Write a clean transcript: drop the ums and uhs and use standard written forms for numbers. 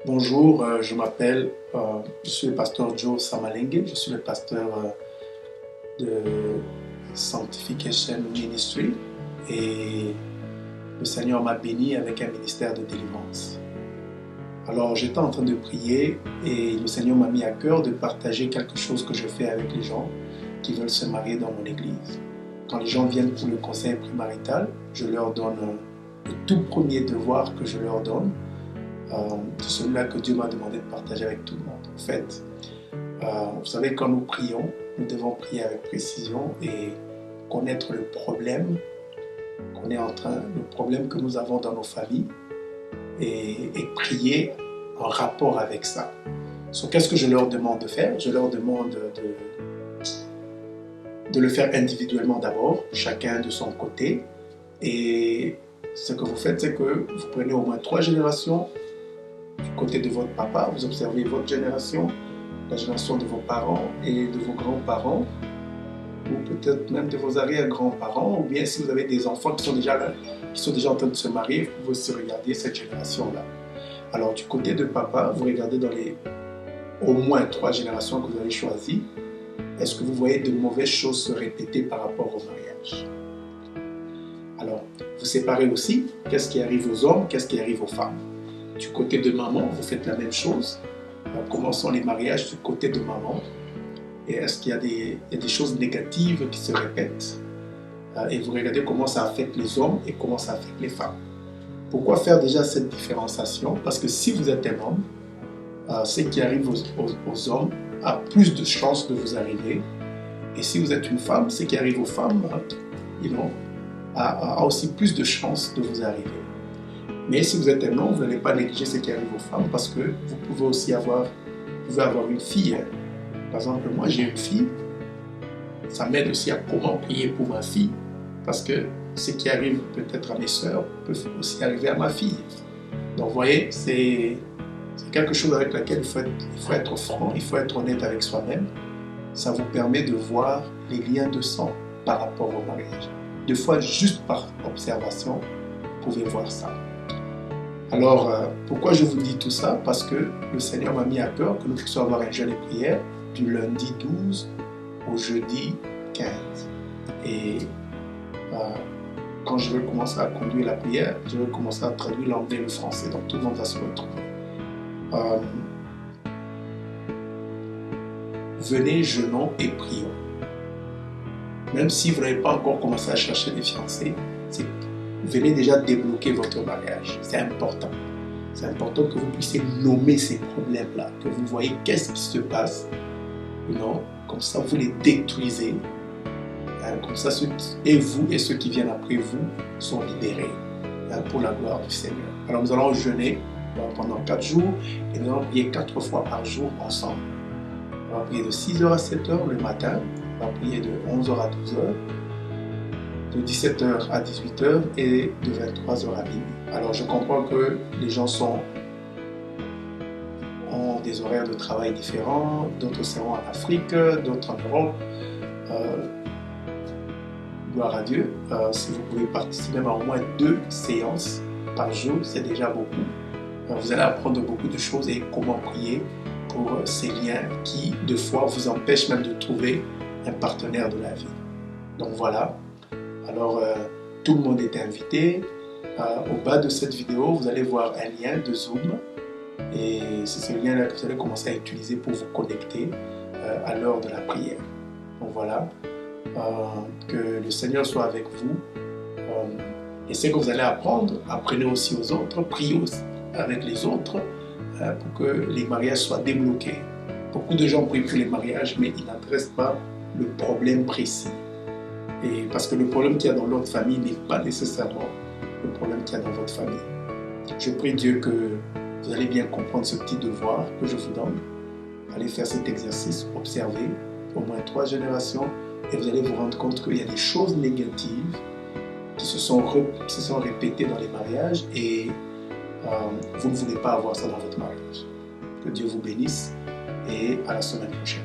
Bonjour, je suis le pasteur Joe Samalengue, je suis le pasteur de Sanctification Ministry et le Seigneur m'a béni avec un ministère de délivrance. Alors j'étais en train de prier et le Seigneur m'a mis à cœur de partager quelque chose que je fais avec les gens qui veulent se marier dans mon église. Quand les gens viennent pour le conseil prémarital, je leur donne le tout premier devoir que je leur donne. C'est celui-là que Dieu m'a demandé de partager avec tout le monde. En fait, vous savez, quand nous prions, nous devons prier avec précision et connaître le problème le problème que nous avons dans nos familles et prier en rapport avec ça. Donc, qu'est-ce que je leur demande de faire? Je leur demande de le faire individuellement d'abord, chacun de son côté. Et ce que vous faites, c'est que vous prenez au moins 3 générations du côté de votre papa, vous observez votre génération, la génération de vos parents et de vos grands-parents, ou peut-être même de vos arrière-grands-parents, ou bien si vous avez des enfants qui sont déjà là, qui sont déjà en train de se marier, vous pouvez aussi regarder cette génération-là. Alors du côté de papa, vous regardez dans les au moins 3 générations que vous avez choisies, est-ce que vous voyez de mauvaises choses se répéter par rapport au mariage? Alors, vous séparez aussi qu'est-ce qui arrive aux hommes, qu'est-ce qui arrive aux femmes. Du côté de maman, vous faites la même chose. Commençons les mariages du côté de maman. Et est-ce qu'il y a des choses négatives qui se répètent? Et vous regardez comment ça affecte les hommes et comment ça affecte les femmes. Pourquoi faire déjà cette différenciation? Parce que si vous êtes un homme, ce qui arrive aux hommes a plus de chances de vous arriver. Et si vous êtes une femme, ce qui arrive aux femmes a aussi plus de chances de vous arriver. Mais si vous êtes un homme, vous n'allez pas négliger ce qui arrive aux femmes parce que vous pouvez aussi avoir une fille. Par exemple, moi j'ai une fille, ça m'aide aussi à comment prier pour ma fille parce que ce qui arrive peut-être à mes sœurs peut aussi arriver à ma fille. Donc vous voyez, c'est quelque chose avec laquelle il faut être franc, il faut être honnête avec soi-même. Ça vous permet de voir les liens de sang par rapport au mariage. Des fois, juste par observation, vous pouvez voir ça. Alors, pourquoi je vous dis tout ça? Parce que le Seigneur m'a mis à cœur que nous puissions avoir un jeûne et prière du lundi 12 au jeudi 15. Et quand je vais commencer à conduire la prière, je vais commencer à traduire l'anglais et le français, donc tout le monde va se retrouver. Venez, jeûnons et prions. Même si vous n'avez pas encore commencé à chercher des fiancés, venez déjà débloquer votre mariage. C'est important. C'est important que vous puissiez nommer ces problèmes-là, que vous voyez qu'est-ce qui se passe. Comme ça, vous les détruisez. Comme ça, et vous et ceux qui viennent après vous sont libérés pour la gloire du Seigneur. Alors, nous allons jeûner pendant 4 jours et nous allons prier 4 fois par jour ensemble. On va prier de 6h à 7h le matin. On va prier de 11h à 12h. De 17h à 18h et de 23h à minuit. Alors je comprends que les gens ont des horaires de travail différents, d'autres seront en Afrique, d'autres en Europe. Gloire à Dieu. Si vous pouvez participer à au moins 2 séances par jour, c'est déjà beaucoup. Vous allez apprendre beaucoup de choses et comment prier pour ces liens qui, de fois, vous empêchent même de trouver un partenaire de la vie. Donc voilà. Alors, tout le monde est invité. Au bas de cette vidéo, vous allez voir un lien de Zoom. Et c'est ce lien-là que vous allez commencer à utiliser pour vous connecter à l'heure de la prière. Donc voilà, que le Seigneur soit avec vous. Et ce que vous allez apprendre, apprenez aussi aux autres, priez aussi avec les autres pour que les mariages soient débloqués. Beaucoup de gens prient pour les mariages, mais ils n'adressent pas le problème précis. Et parce que le problème qu'il y a dans l'autre famille n'est pas nécessairement le problème qu'il y a dans votre famille. Je prie Dieu que vous allez bien comprendre ce petit devoir que je vous donne. Allez faire cet exercice, observez au moins 3 générations et vous allez vous rendre compte qu'il y a des choses négatives qui se sont répétées dans les mariages et vous ne voulez pas avoir ça dans votre mariage. Que Dieu vous bénisse et à la semaine prochaine.